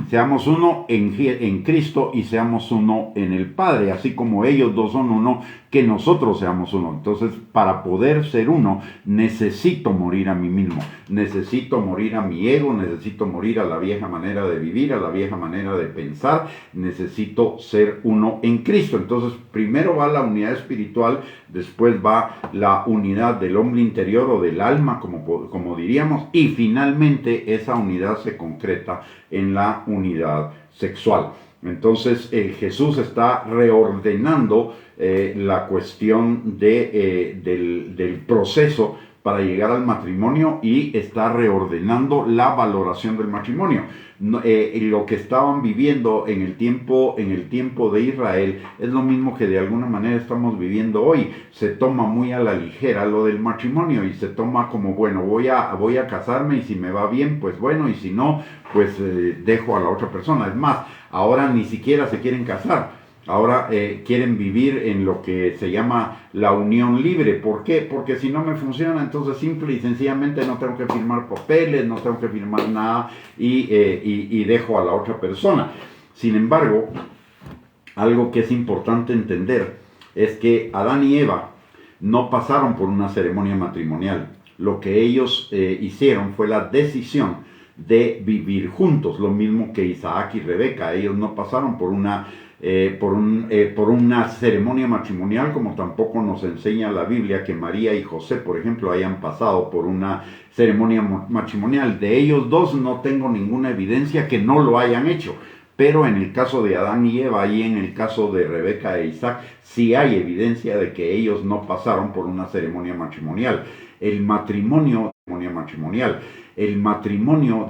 Seamos uno en Cristo y seamos uno en el Padre, así como ellos dos son uno, que nosotros seamos uno. Entonces, para poder ser uno, necesito morir a mí mismo, necesito morir a mi ego, necesito morir a la vieja manera de vivir, a la vieja manera de pensar, necesito ser uno en Cristo. Entonces, primero va la unidad espiritual, después va la unidad del hombre interior o del alma, como diríamos, y finalmente esa unidad se concreta en la unidad sexual. Entonces Jesús está reordenando la cuestión del proceso para llegar al matrimonio y está reordenando la valoración del matrimonio. Lo que estaban viviendo en el tiempo de Israel es lo mismo que de alguna manera estamos viviendo hoy. Se toma muy a la ligera lo del matrimonio y se toma como, bueno, voy a casarme y si me va bien, pues bueno, y si no, pues dejo a la otra persona. Es más, ahora ni siquiera se quieren casar. Ahora quieren vivir en lo que se llama la unión libre. ¿Por qué? Porque si no me funciona, entonces simple y sencillamente no tengo que firmar papeles, no tengo que firmar nada y dejo a la otra persona. Sin embargo, algo que es importante entender es que Adán y Eva no pasaron por una ceremonia matrimonial. Lo que ellos hicieron fue la decisión de vivir juntos, lo mismo que Isaac y Rebeca. Ellos no pasaron por una ceremonia matrimonial, como tampoco nos enseña la Biblia que María y José, por ejemplo, hayan pasado por una ceremonia matrimonial. De ellos dos no tengo ninguna evidencia que no lo hayan hecho. Pero en el caso de Adán y Eva y en el caso de Rebeca e Isaac, sí hay evidencia de que ellos no pasaron por una ceremonia matrimonial. El matrimonio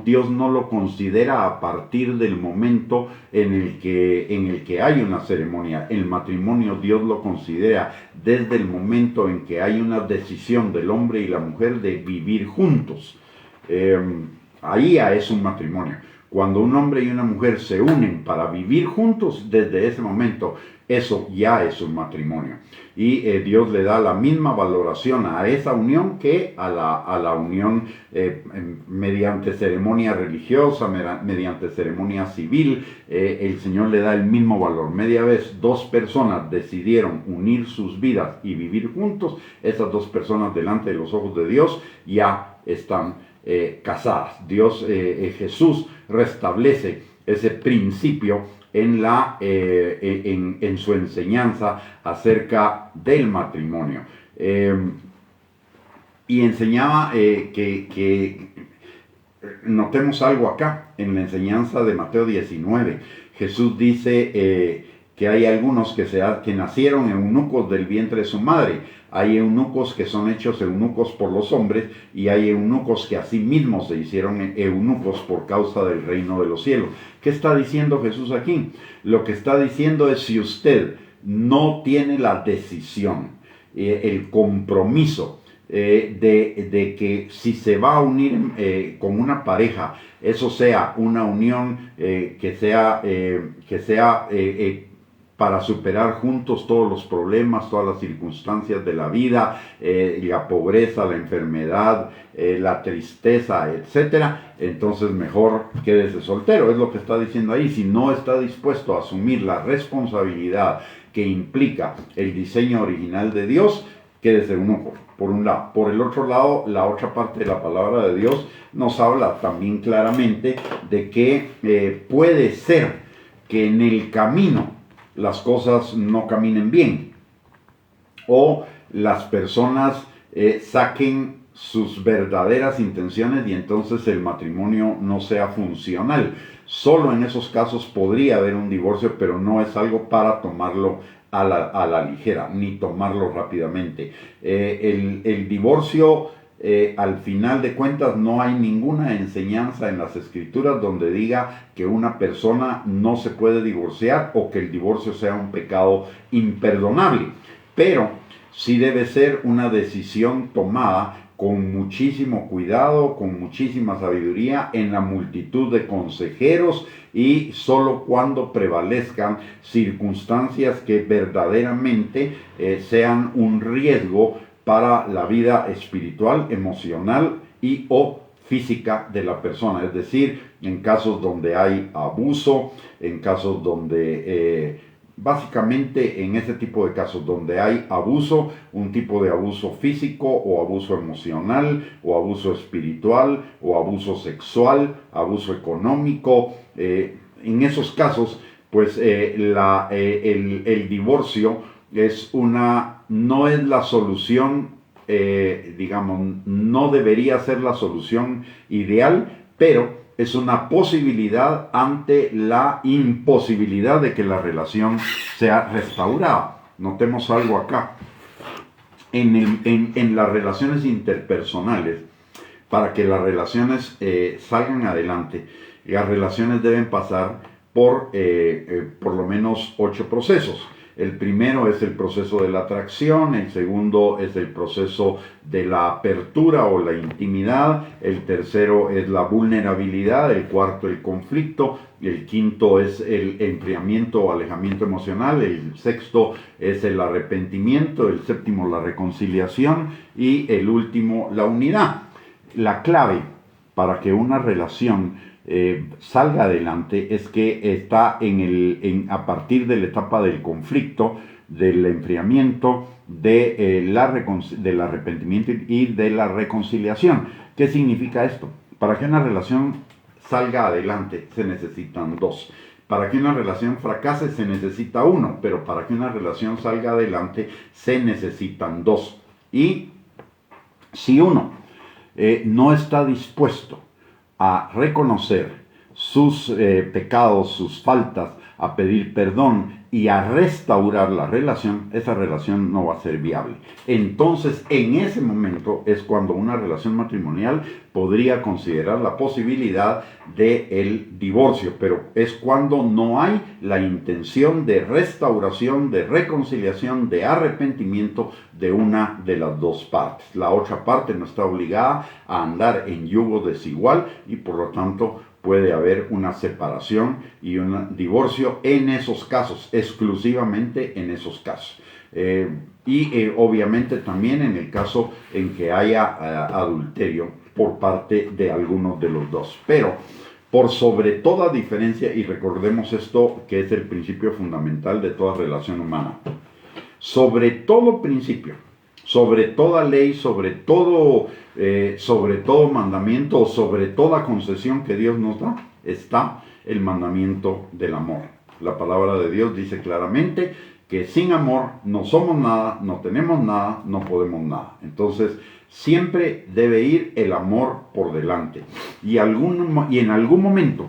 Dios no lo considera a partir del momento en el que hay una ceremonia. El matrimonio Dios lo considera desde el momento en que hay una decisión del hombre y la mujer de vivir juntos. Ahí es un matrimonio. Cuando un hombre y una mujer se unen para vivir juntos, desde ese momento, eso ya es un matrimonio. Y Dios le da la misma valoración a esa unión que a la unión mediante ceremonia religiosa, mediante ceremonia civil. El Señor le da el mismo valor. Media vez dos personas decidieron unir sus vidas y vivir juntos, esas dos personas delante de los ojos de Dios ya están casadas. Jesús restablece ese principio en su enseñanza acerca del matrimonio. Y enseñaba que notemos algo acá en la enseñanza de Mateo 19. Jesús dice que hay algunos que nacieron eunucos del vientre de su madre. Hay eunucos que son hechos eunucos por los hombres y hay eunucos que a sí mismos se hicieron eunucos por causa del reino de los cielos. ¿Qué está diciendo Jesús aquí? Lo que está diciendo es, si usted no tiene la decisión, el compromiso de que si se va a unir con una pareja, eso sea una unión que sea para superar juntos todos los problemas, todas las circunstancias de la vida, la pobreza, la enfermedad, la tristeza, etcétera, entonces mejor quédese soltero. Es lo que está diciendo ahí. Si no está dispuesto a asumir la responsabilidad que implica el diseño original de Dios, quédese eunuco, por un lado. Por el otro lado, la otra parte de la palabra de Dios nos habla también claramente de que puede ser que en el camino las cosas no caminen bien o las personas saquen sus verdaderas intenciones y entonces el matrimonio no sea funcional. Solo en esos casos podría haber un divorcio, pero no es algo para tomarlo a la ligera ni tomarlo rápidamente. El divorcio, al final de cuentas, no hay ninguna enseñanza en las escrituras donde diga que una persona no se puede divorciar o que el divorcio sea un pecado imperdonable, pero sí debe ser una decisión tomada con muchísimo cuidado, con muchísima sabiduría, en la multitud de consejeros y solo cuando prevalezcan circunstancias que verdaderamente sean un riesgo para la vida espiritual, emocional y o física de la persona. Es decir, en casos donde hay abuso, en casos donde, básicamente en ese tipo de casos donde hay abuso, un tipo de abuso físico o abuso emocional o abuso espiritual o abuso sexual, abuso económico, en esos casos, pues el divorcio no es la solución, no debería ser la solución ideal, pero es una posibilidad ante la imposibilidad de que la relación sea restaurada. Notemos algo acá. en las relaciones interpersonales, para que las relaciones salgan adelante, las relaciones deben pasar por lo menos 8 procesos. El primero es el proceso de la atracción, el segundo es el proceso de la apertura o la intimidad, el tercero es la vulnerabilidad, el cuarto el conflicto, el quinto es el enfriamiento o alejamiento emocional, el sexto es el arrepentimiento, el séptimo la reconciliación y el último la unidad. La clave para que una relación salga adelante es que está a partir de la etapa del conflicto, del enfriamiento, del arrepentimiento y de la reconciliación. ¿Qué significa esto? Para que una relación salga adelante se necesitan 2. Para que una relación fracase se necesita 1, pero para que una relación salga adelante se necesitan 2. Y si uno no está dispuesto a reconocer sus pecados, sus faltas, a pedir perdón y a restaurar la relación, esa relación no va a ser viable. Entonces, en ese momento es cuando una relación matrimonial podría considerar la posibilidad del divorcio, pero es cuando no hay la intención de restauración, de reconciliación, de arrepentimiento de una de las dos partes. La otra parte no está obligada a andar en yugo desigual y por lo tanto puede haber una separación y un divorcio en esos casos, exclusivamente en esos casos. Obviamente también en el caso en que haya adulterio por parte de algunos de los dos. Pero por sobre toda diferencia, y recordemos esto que es el principio fundamental de toda relación humana, sobre todo principio, sobre toda ley, sobre todo mandamiento, sobre toda concesión que Dios nos da, está el mandamiento del amor. La palabra de Dios dice claramente que sin amor no somos nada, no tenemos nada, no podemos nada. Entonces, siempre debe ir el amor por delante. Y en algún momento,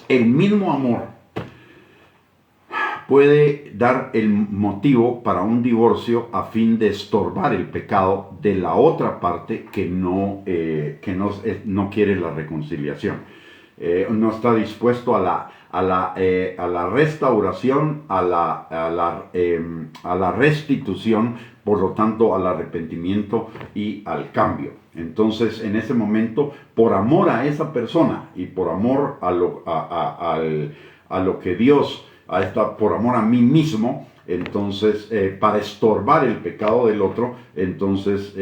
el mismo amor puede dar el motivo para un divorcio a fin de estorbar el pecado de la otra parte que no quiere la reconciliación. No está dispuesto a la restauración, a la restitución, por lo tanto al arrepentimiento y al cambio. Entonces, en ese momento, por amor a esa persona y por amor a lo que Dios, por amor a mí mismo, entonces para estorbar el pecado del otro, entonces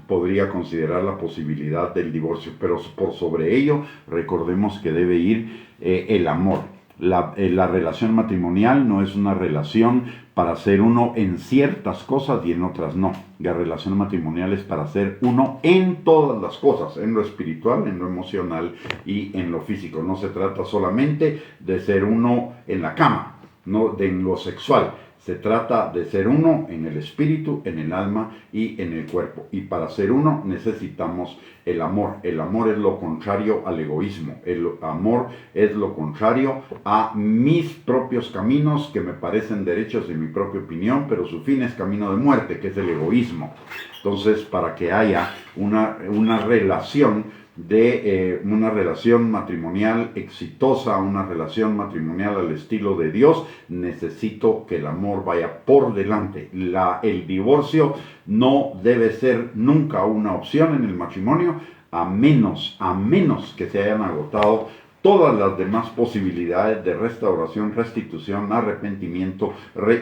podría considerar la posibilidad del divorcio. Pero por sobre ello, recordemos que debe ir el amor. La relación matrimonial no es una relación para ser uno en ciertas cosas y en otras no. La relación matrimonial es para ser uno en todas las cosas, en lo espiritual, en lo emocional y en lo físico. No se trata solamente de ser uno en la cama, no en lo sexual. Se trata de ser uno en el espíritu, en el alma y en el cuerpo. Y para ser uno necesitamos el amor. El amor es lo contrario al egoísmo. El amor es lo contrario a mis propios caminos que me parecen derechos en mi propia opinión, pero su fin es camino de muerte, que es el egoísmo. Entonces, para que haya una relación una relación matrimonial exitosa, una relación matrimonial al estilo de Dios, necesito que el amor vaya por delante. El divorcio no debe ser nunca una opción en el matrimonio, a menos que se hayan agotado todas las demás posibilidades de restauración, restitución, arrepentimiento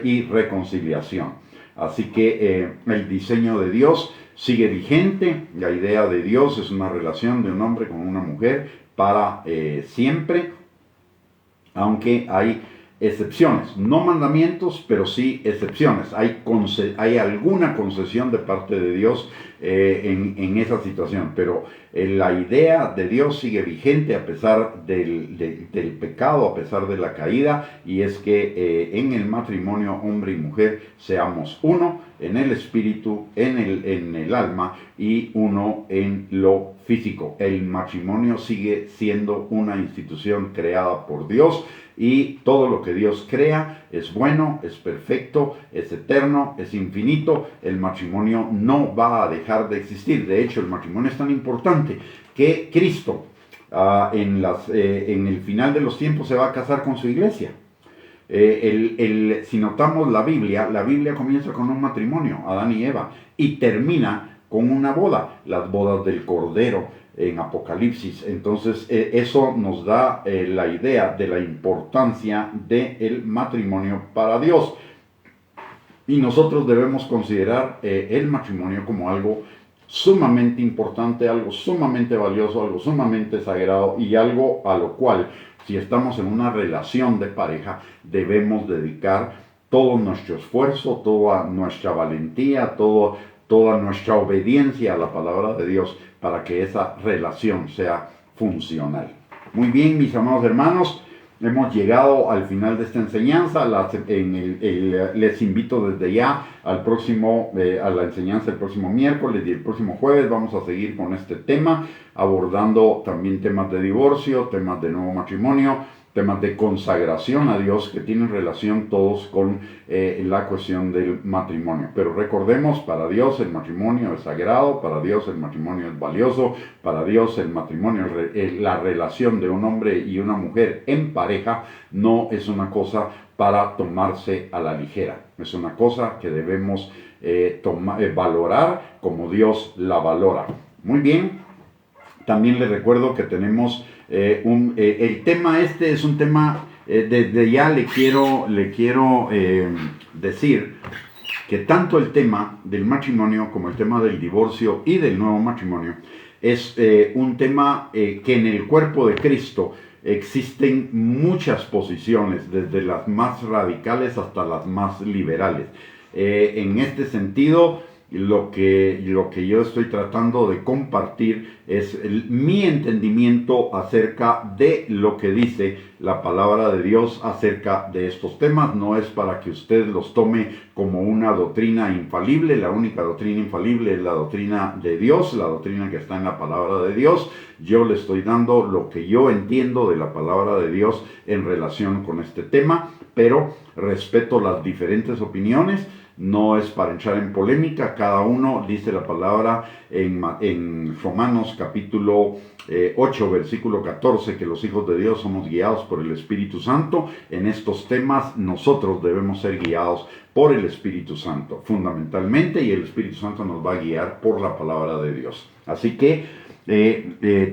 y reconciliación. Así que el diseño de Dios sigue vigente. La idea de Dios es una relación de un hombre con una mujer para siempre, aunque hay excepciones, no mandamientos, pero sí excepciones. Hay alguna concesión de parte de Dios en esa situación. Pero la idea de Dios sigue vigente a pesar del pecado, a pesar de la caída, y es que en el matrimonio, hombre y mujer, seamos uno en el espíritu, en el alma y uno en lo físico. El matrimonio sigue siendo una institución creada por Dios, y todo lo que Dios crea es bueno, es perfecto, es eterno, es infinito. El matrimonio no va a dejar de existir. De hecho, el matrimonio es tan importante que Cristo en el final de los tiempos se va a casar con su iglesia. Si notamos la Biblia comienza con un matrimonio, Adán y Eva, y termina con una boda, las bodas del Cordero en Apocalipsis. Entonces eso nos da la idea de la importancia del matrimonio para Dios. Y nosotros debemos considerar el matrimonio como algo sumamente importante, algo sumamente valioso, algo sumamente sagrado, y algo a lo cual, si estamos en una relación de pareja, debemos dedicar todo nuestro esfuerzo, toda nuestra valentía, toda nuestra obediencia a la palabra de Dios para que esa relación sea funcional. Muy bien, mis amados hermanos, hemos llegado al final de esta enseñanza. Les invito desde ya a la enseñanza el próximo miércoles y el próximo jueves. Vamos a seguir con este tema, abordando también temas de divorcio, temas de nuevo matrimonio, temas de consagración a Dios, que tienen relación todos con la cuestión del matrimonio. Pero recordemos, para Dios el matrimonio es sagrado, para Dios el matrimonio es valioso, para Dios el matrimonio, la relación de un hombre y una mujer en pareja, no es una cosa para tomarse a la ligera. Es una cosa que debemos valorar como Dios la valora. Muy bien. También les recuerdo que tenemos el tema es un tema, desde ya le quiero decir que tanto el tema del matrimonio como el tema del divorcio y del nuevo matrimonio es un tema que en el cuerpo de Cristo existen muchas posiciones, desde las más radicales hasta las más liberales. En este sentido, lo que yo estoy tratando de compartir es mi entendimiento acerca de lo que dice la palabra de Dios acerca de estos temas. No es para que usted los tome como una doctrina infalible. La única doctrina infalible es la doctrina de Dios, la doctrina que está en la palabra de Dios. Yo le estoy dando lo que yo entiendo de la palabra de Dios en relación con este tema, pero respeto las diferentes opiniones. No es para entrar en polémica. Cada uno, dice la palabra en Romanos capítulo 8, versículo 14, que los hijos de Dios somos guiados por el Espíritu Santo. En estos temas nosotros debemos ser guiados por el Espíritu Santo, fundamentalmente, y el Espíritu Santo nos va a guiar por la palabra de Dios. Así que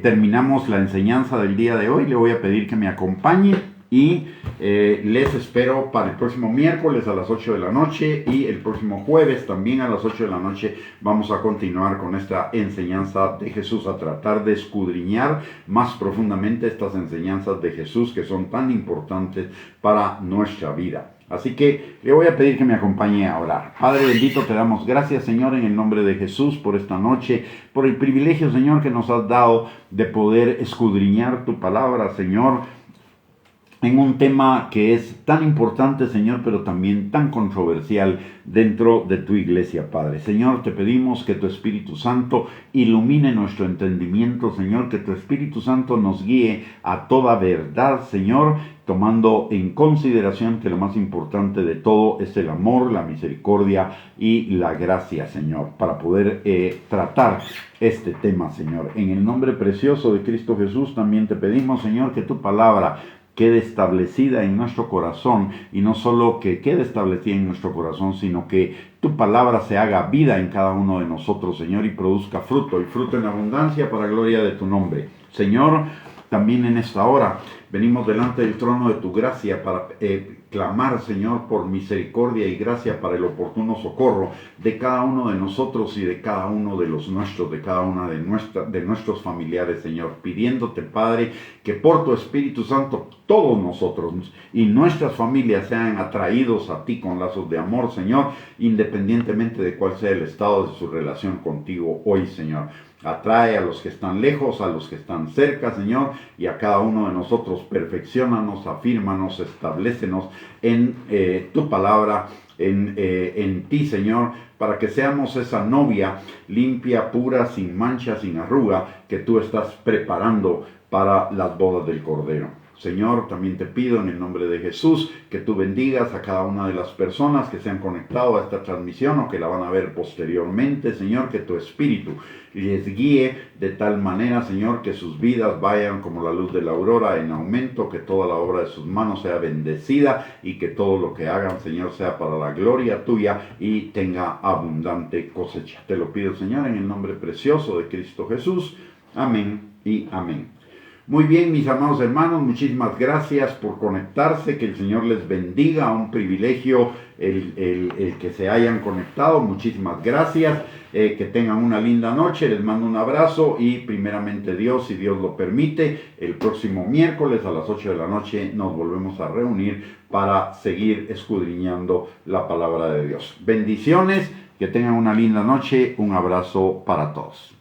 terminamos la enseñanza del día de hoy. Le voy a pedir que me acompañe. Y les espero para el próximo miércoles a las 8 de la noche, y el próximo jueves también a las 8 de la noche vamos a continuar con esta enseñanza de Jesús, a tratar de escudriñar más profundamente estas enseñanzas de Jesús que son tan importantes para nuestra vida. Así que le voy a pedir que me acompañe a orar. Padre bendito, te damos gracias, Señor, en el nombre de Jesús, por esta noche, por el privilegio, Señor, que nos has dado de poder escudriñar tu palabra, Señor, en un tema que es tan importante, Señor, pero también tan controversial dentro de tu iglesia, Padre. Señor, te pedimos que tu Espíritu Santo ilumine nuestro entendimiento, Señor, que tu Espíritu Santo nos guíe a toda verdad, Señor, tomando en consideración que lo más importante de todo es el amor, la misericordia y la gracia, Señor, para poder tratar este tema, Señor. En el nombre precioso de Cristo Jesús también te pedimos, Señor, que tu palabra quede establecida en nuestro corazón, y no solo que quede establecida en nuestro corazón, sino que tu palabra se haga vida en cada uno de nosotros, Señor, y produzca fruto, y fruto en abundancia para gloria de tu nombre. Señor, también en esta hora venimos delante del trono de tu gracia para clamar, Señor, por misericordia y gracia para el oportuno socorro de cada uno de nosotros y de cada uno de los nuestros, de cada una de nuestros familiares, Señor, pidiéndote, Padre, que por tu Espíritu Santo todos nosotros y nuestras familias sean atraídos a ti con lazos de amor, Señor, independientemente de cuál sea el estado de su relación contigo hoy, Señor. Atrae a los que están lejos, a los que están cerca, Señor, y a cada uno de nosotros. Perfecciónanos, afírmanos, establécenos en tu palabra, en ti, Señor, para que seamos esa novia limpia, pura, sin mancha, sin arruga, que tú estás preparando para las bodas del Cordero. Señor, también te pido en el nombre de Jesús que tú bendigas a cada una de las personas que se han conectado a esta transmisión o que la van a ver posteriormente, Señor, que tu Espíritu les guíe de tal manera, Señor, que sus vidas vayan como la luz de la aurora en aumento, que toda la obra de sus manos sea bendecida y que todo lo que hagan, Señor, sea para la gloria tuya y tenga abundante cosecha. Te lo pido, Señor, en el nombre precioso de Cristo Jesús. Amén y amén. Muy bien, mis amados hermanos, muchísimas gracias por conectarse, que el Señor les bendiga, un privilegio el que se hayan conectado, muchísimas gracias, que tengan una linda noche, les mando un abrazo y primeramente Dios, si Dios lo permite, el próximo miércoles a las 8 de la noche nos volvemos a reunir para seguir escudriñando la palabra de Dios. Bendiciones, que tengan una linda noche, un abrazo para todos.